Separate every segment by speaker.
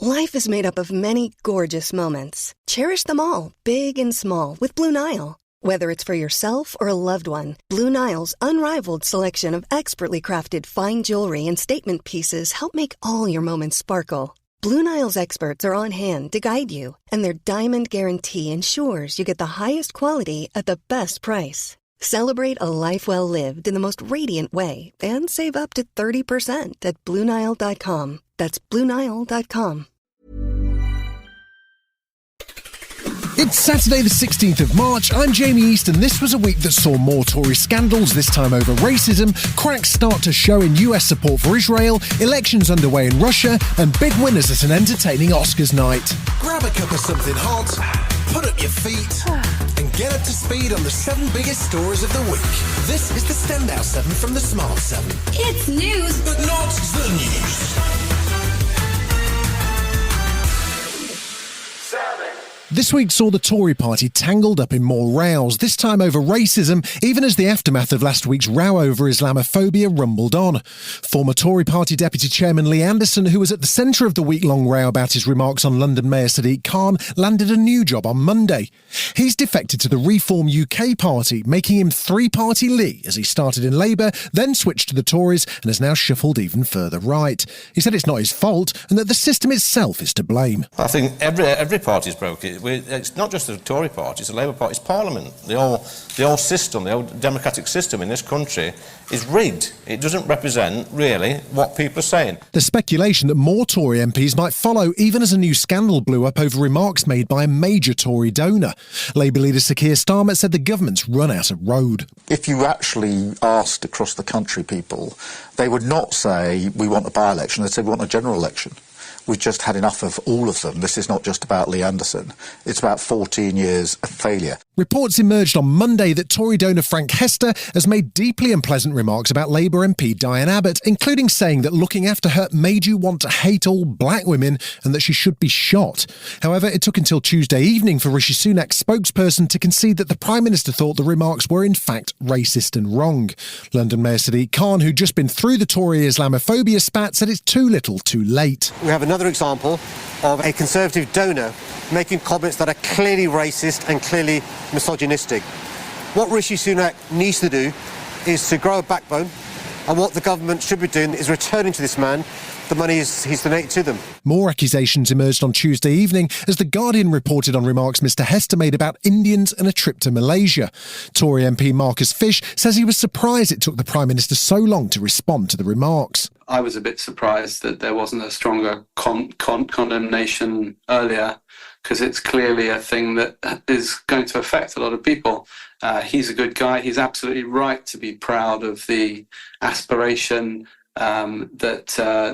Speaker 1: Life is made up of many gorgeous moments. Cherish them all, big and small, with Blue Nile. Whether it's for yourself or a loved one, Blue Nile's unrivaled selection of expertly crafted fine jewelry and statement pieces help make all your moments sparkle. Blue Nile's experts are on hand to guide you, and their diamond guarantee ensures you get the highest quality at the best price. Celebrate a life well lived in the most radiant way and save up to 30% at BlueNile.com. That's BlueNile.com.
Speaker 2: It's Saturday the 16th of March, I'm Jamie East, and this was a week that saw more Tory scandals, this time over racism, cracks start to show in US support for Israel, elections underway in Russia, and big winners at an entertaining Oscars night.
Speaker 3: Grab a cup of something hot, put up your feet, and get up to speed on the 7 biggest stories of the week. This is the Standout 7 from the Smart 7.
Speaker 4: It's news,
Speaker 3: but not the news.
Speaker 2: This week saw the Tory party tangled up in more rows, this time over racism, even as the aftermath of last week's row over Islamophobia rumbled on. Former Tory party deputy chairman Lee Anderson, who was at the centre of the week-long row about his remarks on London Mayor Sadiq Khan, landed a new job on Monday. He's defected to the Reform UK party, making him three-party Lee as he started in Labour, then switched to the Tories and has now shuffled even further right. He said it's not his fault and that the system itself is to blame.
Speaker 5: I think every party's broke it. It's not just the Tory party, it's the Labour Party, it's Parliament. The whole system, the whole democratic system in this country is rigged. It doesn't represent, really, what people are saying.
Speaker 2: There's speculation that more Tory MPs might follow, even as a new scandal blew up over remarks made by a major Tory donor. Labour leader Sir Keir Starmer said the government's run out of road.
Speaker 6: If you actually asked across the country people, they would not say, we want a by-election, they'd say, we want a general election. We've just had enough of all of them. This is not just about Lee Anderson. It's about 14 years of failure.
Speaker 2: Reports emerged on Monday that Tory donor Frank Hester has made deeply unpleasant remarks about Labour MP Diane Abbott, including saying that looking after her made you want to hate all black women and that she should be shot. However, it took until Tuesday evening for Rishi Sunak's spokesperson to concede that the Prime Minister thought the remarks were in fact racist and wrong. London Mayor Sadiq Khan, who'd just been through the Tory Islamophobia spat, said it's too little too late.
Speaker 7: We have another example of a Conservative donor making comments that are clearly racist and clearly misogynistic. What Rishi Sunak needs to do is to grow a backbone, and what the government should be doing is returning to this man the money he's donated to them.
Speaker 2: More accusations emerged on Tuesday evening as The Guardian reported on remarks Mr Hester made about Indians and a trip to Malaysia. Tory MP Marcus Fish says he was surprised it took the Prime Minister so long to respond to the remarks.
Speaker 8: I was a bit surprised that there wasn't a stronger condemnation earlier, because it's clearly a thing that is going to affect a lot of people. He's a good guy. He's absolutely right to be proud of the aspiration that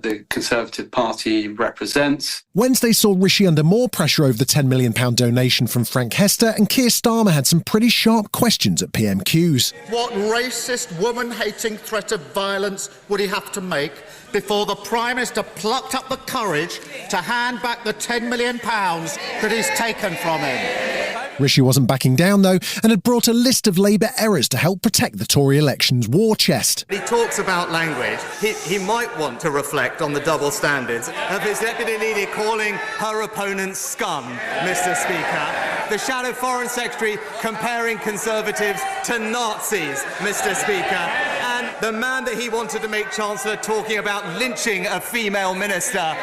Speaker 8: the Conservative Party represents.
Speaker 2: Wednesday saw Rishi under more pressure over the £10 million donation from Frank Hester, and Keir Starmer had some pretty sharp questions at PMQs.
Speaker 9: What racist, woman-hating threat of violence would he have to make before the Prime Minister plucked up the courage to hand back the £10 million that he's taken from him?
Speaker 2: Rishi wasn't backing down, though, and had brought a list of Labour errors to help protect the Tory election's war chest.
Speaker 10: He talks about language. He might want to reflect on the double standards of his deputy leader calling her opponents scum, Mr. Speaker. The Shadow Foreign Secretary comparing Conservatives to Nazis, Mr. Speaker. And the man that he wanted to make Chancellor talking about lynching a female minister.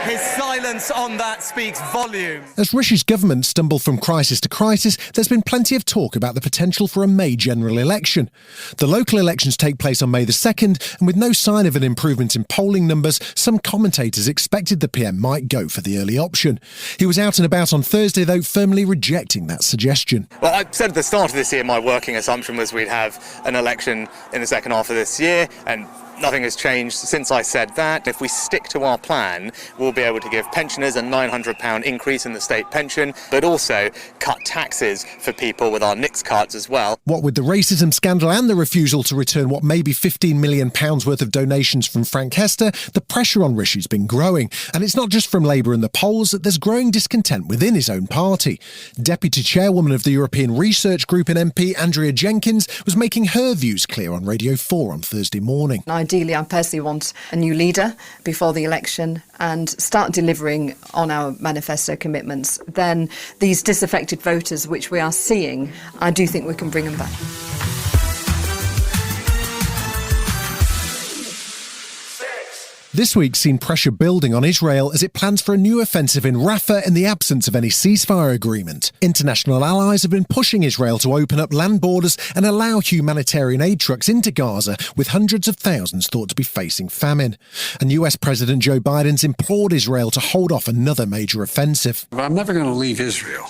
Speaker 10: His silence on that speaks volumes.
Speaker 2: As Rishi's government stumbled from crisis to crisis, there's been plenty of talk about the potential for a May general election. The local elections take place on May the 2nd, and with no sign of an improvement in polling numbers, some commentators expected the PM might go for the early option. He was out and about on Thursday, though, firmly rejecting that suggestion.
Speaker 11: Well, I said at the start of this year my working assumption was we'd have an election in the second half of this year, and nothing has changed since I said that. If we stick to our plan, we'll be able to give pensioners a £900 increase in the state pension, but also cut taxes for people with our NICS cards as well.
Speaker 2: What with the racism scandal and the refusal to return what may be £15 million worth of donations from Frank Hester, the pressure on Rishi's been growing. And it's not just from Labour and the polls, there's growing discontent within his own party. Deputy Chairwoman of the European Research Group and MP Andrea Jenkins was making her views clear on Radio 4 on Thursday morning.
Speaker 12: I
Speaker 4: Ideally, I personally want a new leader before the election and start delivering on our manifesto commitments. Then these disaffected voters, which we are seeing, I do think we can bring them back.
Speaker 2: This week's seen pressure building on Israel as it plans for a new offensive in Rafah in the absence of any ceasefire agreement. International allies have been pushing Israel to open up land borders and allow humanitarian aid trucks into Gaza, with hundreds of thousands thought to be facing famine. And US President Joe Biden's implored Israel to hold off another major offensive.
Speaker 12: I'm never going to leave Israel.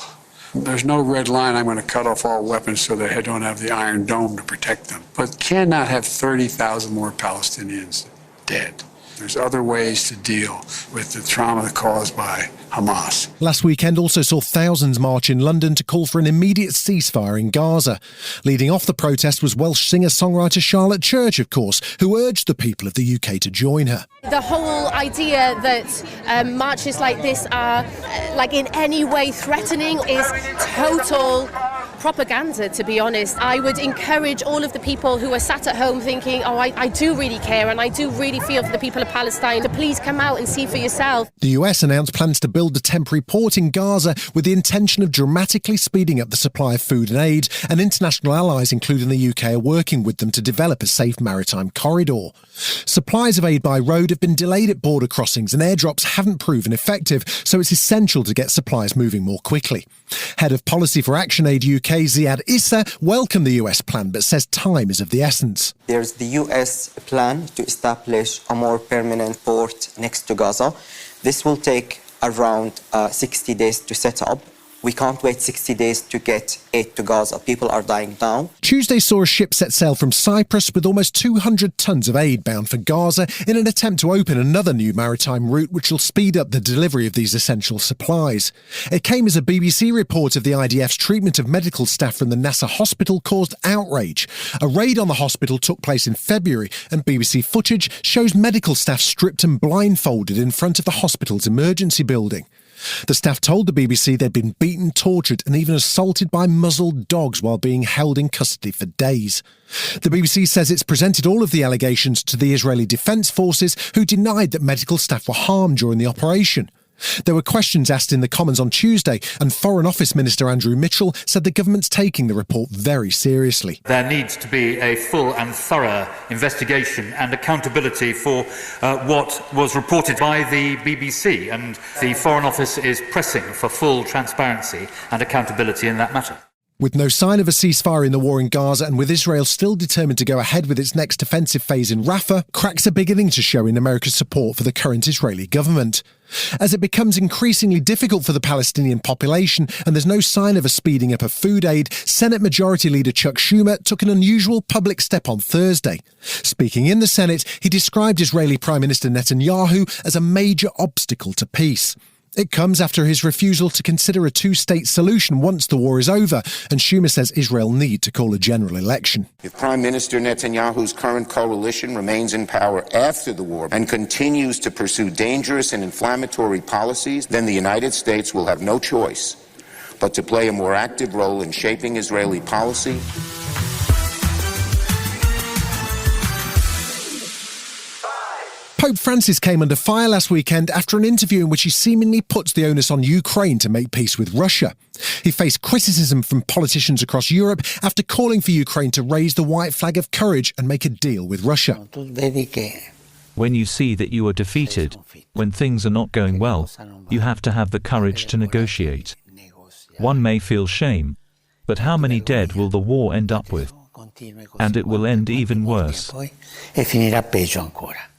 Speaker 12: There's no red line. I'm going to cut off all weapons so they don't have the Iron Dome to protect them. But cannot have 30,000 more Palestinians dead. There's other ways to deal with the trauma caused by Hamas.
Speaker 2: Last weekend also saw thousands march in London to call for an immediate ceasefire in Gaza. Leading off the protest was Welsh singer-songwriter Charlotte Church, of course, who urged the people of the UK to join her.
Speaker 13: The whole idea that marches like this are like in any way threatening is total propaganda, to be honest. I would encourage all of the people who are sat at home thinking, oh, I do really care and I do really feel for the people of Palestine, to please come out and see for yourself.
Speaker 2: The US announced plans to build a temporary port in Gaza with the intention of dramatically speeding up the supply of food and aid, and international allies, including the UK, are working with them to develop a safe maritime corridor. Supplies of aid by road have been delayed at border crossings and airdrops haven't proven effective, so it's essential to get supplies moving more quickly. Head of Policy for Action Aid UK, Ziad Issa, welcomed the US plan but says time is of the essence.
Speaker 14: There's the US plan to establish a more permanent port next to Gaza. This will take around 60 days to set up. We can't wait 60 days to get aid to Gaza. People are dying now.
Speaker 2: Tuesday saw a ship set sail from Cyprus with almost 200 tons of aid bound for Gaza in an attempt to open another new maritime route which will speed up the delivery of these essential supplies. It came as a BBC report of the IDF's treatment of medical staff from the Nasser hospital caused outrage. A raid on the hospital took place in February, and BBC footage shows medical staff stripped and blindfolded in front of the hospital's emergency building. The staff told the BBC they'd been beaten, tortured and even assaulted by muzzled dogs while being held in custody for days. The BBC says it's presented all of the allegations to the Israeli Defence Forces, who denied that medical staff were harmed during the operation. There were questions asked in the Commons on Tuesday, and Foreign Office Minister Andrew Mitchell said the government's taking the report very seriously.
Speaker 15: There needs to be a full and thorough investigation and accountability for what was reported by the BBC, and the Foreign Office is pressing for full transparency and accountability in that matter.
Speaker 2: With no sign of a ceasefire in the war in Gaza, and with Israel still determined to go ahead with its next offensive phase in Rafah, cracks are beginning to show in America's support for the current Israeli government. As it becomes increasingly difficult for the Palestinian population and there's no sign of a speeding up of food aid, Senate Majority Leader Chuck Schumer took an unusual public step on Thursday. Speaking in the Senate, he described Israeli Prime Minister Netanyahu as a major obstacle to peace. It comes after his refusal to consider a two-state solution once the war is over, and Schumer says Israel need to call a general election.
Speaker 16: If Prime Minister Netanyahu's current coalition remains in power after the war and continues to pursue dangerous and inflammatory policies, then the United States will have no choice but to play a more active role in shaping Israeli policy.
Speaker 2: Pope Francis came under fire last weekend after an interview in which he seemingly puts the onus on Ukraine to make peace with Russia. He faced criticism from politicians across Europe after calling for Ukraine to raise the white flag of courage and make a deal with Russia.
Speaker 17: When you see that you are defeated, when things are not going well, you have to have the courage to negotiate. One may feel shame, but how many dead will the war end up with? And it will end even worse.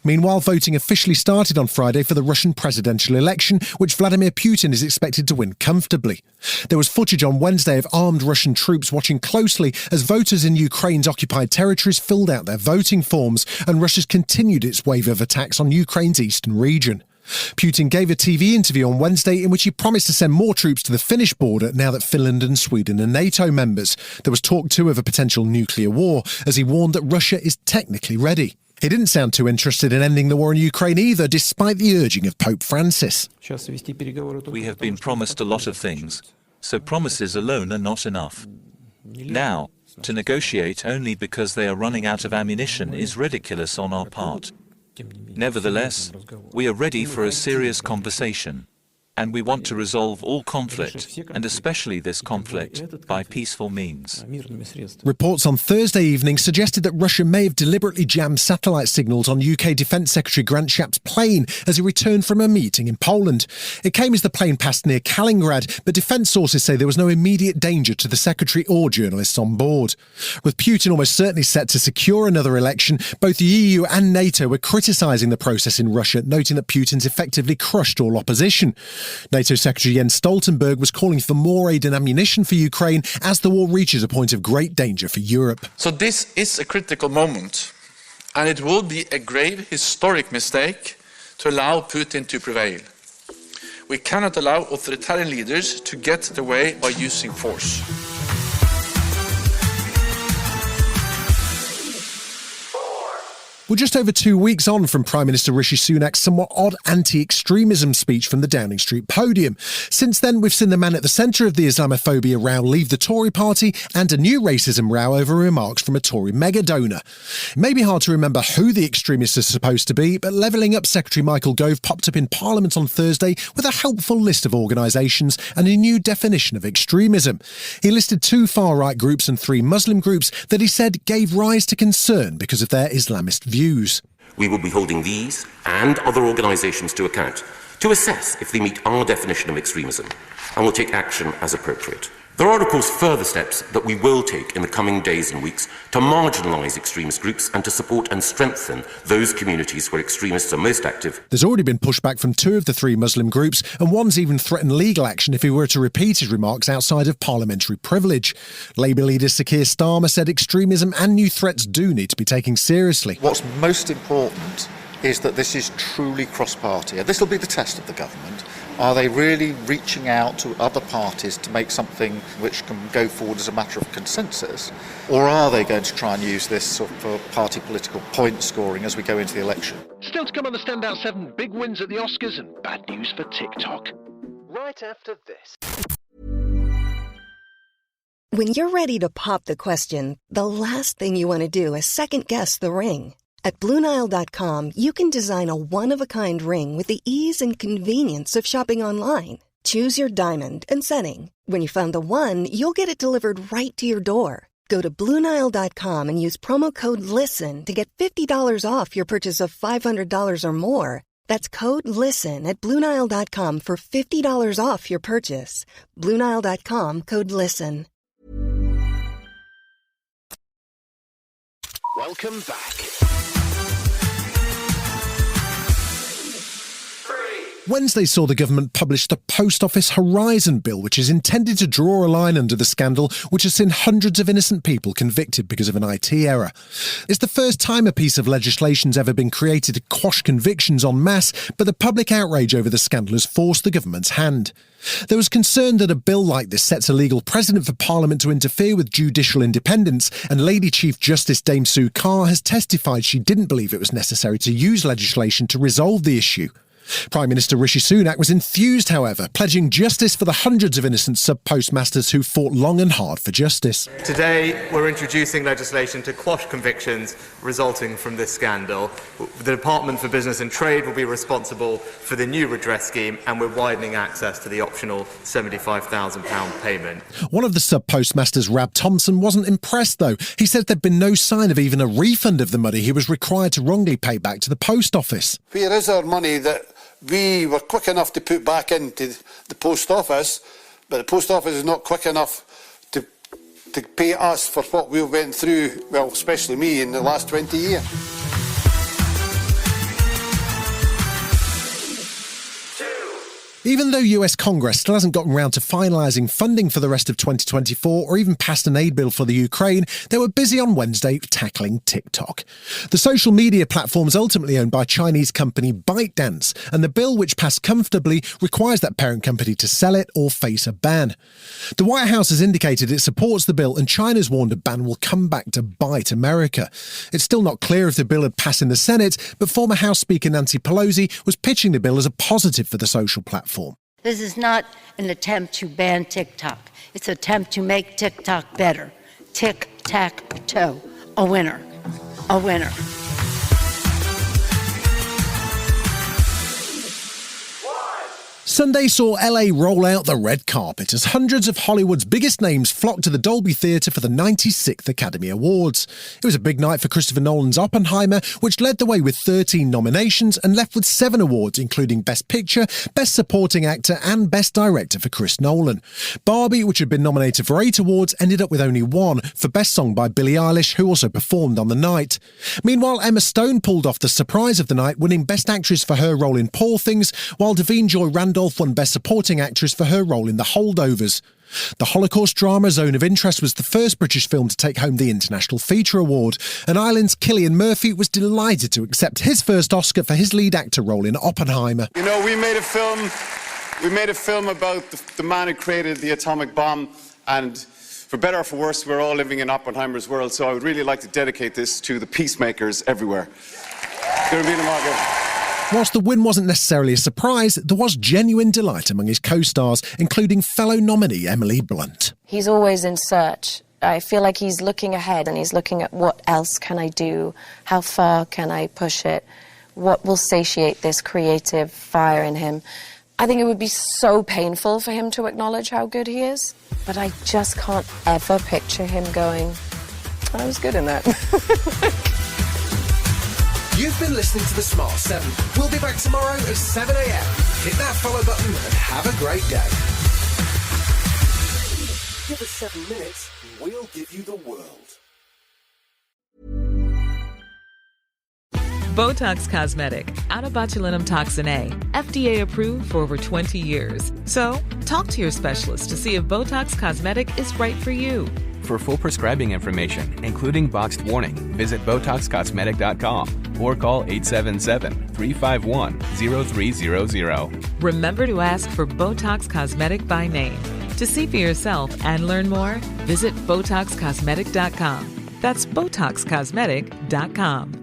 Speaker 2: Meanwhile, voting officially started on Friday for the Russian presidential election, which Vladimir Putin is expected to win comfortably. There was footage on Wednesday of armed Russian troops watching closely as voters in Ukraine's occupied territories filled out their voting forms, and Russia's continued its wave of attacks on Ukraine's eastern region. Putin gave a TV interview on Wednesday in which he promised to send more troops to the Finnish border now that Finland and Sweden are NATO members. There was talk too of a potential nuclear war, as he warned that Russia is technically ready. He didn't sound too interested in ending the war in Ukraine either, despite the urging of Pope Francis.
Speaker 17: We have been promised a lot of things, so promises alone are not enough. Now, To negotiate only because they are running out of ammunition is ridiculous on our part. Nevertheless, we are ready for a serious conversation, and we want to resolve all conflict, and especially this conflict, by peaceful means.
Speaker 2: Reports on Thursday evening suggested that Russia may have deliberately jammed satellite signals on UK Defence Secretary Grant Shapps' plane as he returned from a meeting in Poland. It came as the plane passed near Kaliningrad, but defence sources say there was no immediate danger to the Secretary or journalists on board. With Putin almost certainly set to secure another election, both the EU and NATO were criticising the process in Russia, noting that Putin's effectively crushed all opposition. NATO Secretary Jens Stoltenberg was calling for more aid and ammunition for Ukraine as the war reaches a point of great danger for Europe.
Speaker 18: So this is a critical moment, and it will be a grave historic mistake to allow Putin to prevail. We cannot allow authoritarian leaders to get their way by using force.
Speaker 2: We're just over 2 weeks on from Prime Minister Rishi Sunak's somewhat odd anti-extremism speech from the Downing Street podium. Since then, we've seen the man at the centre of the Islamophobia row leave the Tory party and a new racism row over remarks from a Tory mega-donor. It may be hard to remember who the extremists are supposed to be, but Levelling Up Secretary Michael Gove popped up in Parliament on Thursday with a helpful list of organisations and a new definition of extremism. He listed 2 far-right groups and 3 Muslim groups that he said gave rise to concern because of their Islamist views.
Speaker 19: We will be holding these and other organisations to account to assess if they meet our definition of extremism, and will take action as appropriate. There are, of course, further steps that we will take in the coming days and weeks to marginalise extremist groups and to support and strengthen those communities where extremists are most active.
Speaker 2: There's already been pushback from 2 of the 3 Muslim groups, and one's even threatened legal action if he were to repeat his remarks outside of parliamentary privilege. Labour leader Sir Keir Starmer said extremism and new threats do need to be taken seriously.
Speaker 6: What's most important is that this is truly cross-party, and this will be the test of the government. Are they really reaching out to other parties to make something which can go forward as a matter of consensus? Or are they going to try and use this for party political point scoring as we go into the election?
Speaker 20: Still to come on the Standout 7, big wins at the Oscars and bad news for TikTok. Right after this.
Speaker 1: When you're ready to pop the question, the last thing you want to do is second-guess the ring. At BlueNile.com, you can design a one-of-a-kind ring with the ease and convenience of shopping online. Choose your diamond and setting. When you find the one, you'll get it delivered right to your door. Go to BlueNile.com and use promo code LISTEN to get $50 off your purchase of $500 or more. That's code LISTEN at BlueNile.com for $50 off your purchase. BlueNile.com, code LISTEN.
Speaker 20: Welcome back.
Speaker 2: Wednesday saw the government publish the Post Office Horizon Bill, which is intended to draw a line under the scandal, which has seen hundreds of innocent people convicted because of an IT error. It's the first time a piece of legislation's ever been created to quash convictions en masse, but the public outrage over the scandal has forced the government's hand. There was concern that a bill like this sets a legal precedent for Parliament to interfere with judicial independence, and Lady Chief Justice Dame Sue Carr has testified she didn't believe it was necessary to use legislation to resolve the issue. Prime Minister Rishi Sunak was enthused, however, pledging justice for the hundreds of innocent sub-postmasters who fought long and hard for justice.
Speaker 21: Today, we're introducing legislation to quash convictions resulting from this scandal. The Department for Business and Trade will be responsible for the new redress scheme, and we're widening access to the optional £75,000 payment. One
Speaker 2: of the sub-postmasters, Rab Thompson, wasn't impressed, though. He said there'd been no sign of even a refund of the money he was required to wrongly pay back to the post office.
Speaker 22: Where is our money that we were quick enough to put back into the post office, but the post office is not quick enough to pay us for what we went through, well, especially me, in the last 20 years.
Speaker 2: Even though US Congress still hasn't gotten round to finalising funding for the rest of 2024 or even passed an aid bill for the Ukraine, they were busy on Wednesday tackling TikTok. The social media platform is ultimately owned by Chinese company ByteDance, and the bill, which passed comfortably, requires that parent company to sell it or face a ban. The White House has indicated it supports the bill, and China's warned a ban will come back to bite America. It's still not clear if the bill had passed in the Senate, but former House Speaker Nancy Pelosi was pitching the bill as a positive for the social platform.
Speaker 23: This is not an attempt to ban TikTok. It's an attempt to make TikTok better. TikTok.
Speaker 3: Tic-tac-toe. A winner. A winner.
Speaker 2: Sunday saw LA roll out the red carpet as hundreds of Hollywood's biggest names flocked to the Dolby Theatre for the 96th Academy Awards. It was a big night for Christopher Nolan's Oppenheimer, which led the way with 13 nominations and left with 7 awards, including Best Picture, Best Supporting Actor and Best Director for Chris Nolan. Barbie, which had been nominated for 8 awards, ended up with only 1 for Best Song by Billie Eilish, who also performed on the night. Meanwhile, Emma Stone pulled off the surprise of the night, winning Best Actress for her role in Poor Things, while Davine Joy Randolph won Best Supporting Actress for her role in The Holdovers. The Holocaust drama Zone of Interest was the first British film to take home the International Feature Award, and Ireland's Cillian Murphy was delighted to accept his first Oscar for his lead actor role in Oppenheimer.
Speaker 5: You know, we made a film about the man who created the atomic bomb, and for better or for worse, we're all living in Oppenheimer's world, so I would really like to dedicate this to the peacemakers everywhere.
Speaker 2: Whilst the win wasn't necessarily a surprise, there was genuine delight among his co-stars, including fellow nominee Emily Blunt.
Speaker 23: He's always in search. I feel like he's looking ahead and he's looking at what else can I do? How far can I push it? What will satiate this creative fire in him? I think it would be so painful for him to acknowledge how good he is, but I just can't ever picture him going, I was good in that.
Speaker 2: You've been listening to The Smart 7. We'll be back tomorrow at 7 a.m. Hit that follow button and have a great day.
Speaker 24: Give us 7 minutes, we'll give you the world.
Speaker 25: Botox Cosmetic, out of botulinum toxin A, FDA approved for over 20 years. So, talk to your specialist to see if Botox Cosmetic is right for you.
Speaker 26: For full prescribing information, including boxed warning, visit BotoxCosmetic.com or call 877-351-0300.
Speaker 25: Remember to ask for Botox Cosmetic by name. To see for yourself and learn more, visit BotoxCosmetic.com. That's BotoxCosmetic.com.